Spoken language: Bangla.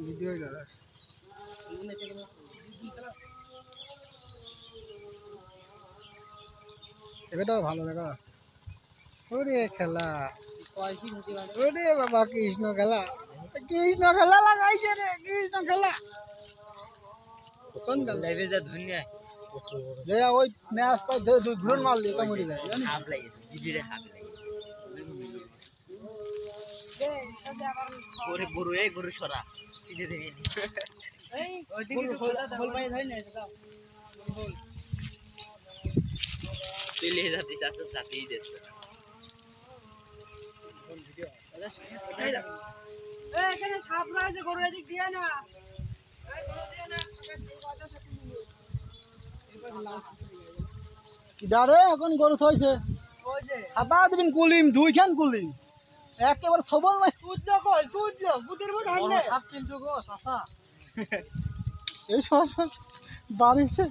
ভিডিও যারা এবারটা ভালো দেখা আছে। ওরে খেলা, ওরে বাবা কৃষ্ণ খেলা, কৃষ্ণ খেলা লাগাইছে রে, কৃষ্ণ খেলা কোন খেলা যে ওই ম্যাচ পাই ধরে ঘুরন মারলি তো মরে যায় জানি হাফ লাগে জিজিরে হাফ লাগে ওরে গরু এই গরু সরা সিধে দেখে এই ওই দিকে বল পাই ধরে না দাও বল চলে যাতে চাচা চাপিয়ে দিচ্ছে কোন ভিডিও এই দাও এই এখানে সাপ রয়েছে গরু এদিক দিয়া না এই গরু দিয়া না কথা সাথে কিদারে এখন গরু থইছে ওই যে আবা দিন কুলিম দুইখান কুলিম একেবারে সবল মাই চুদলো কই চুদলো বুদির বুদ হাইলে সাপ কিন্তু গো চাচা এই সব বাড়িছে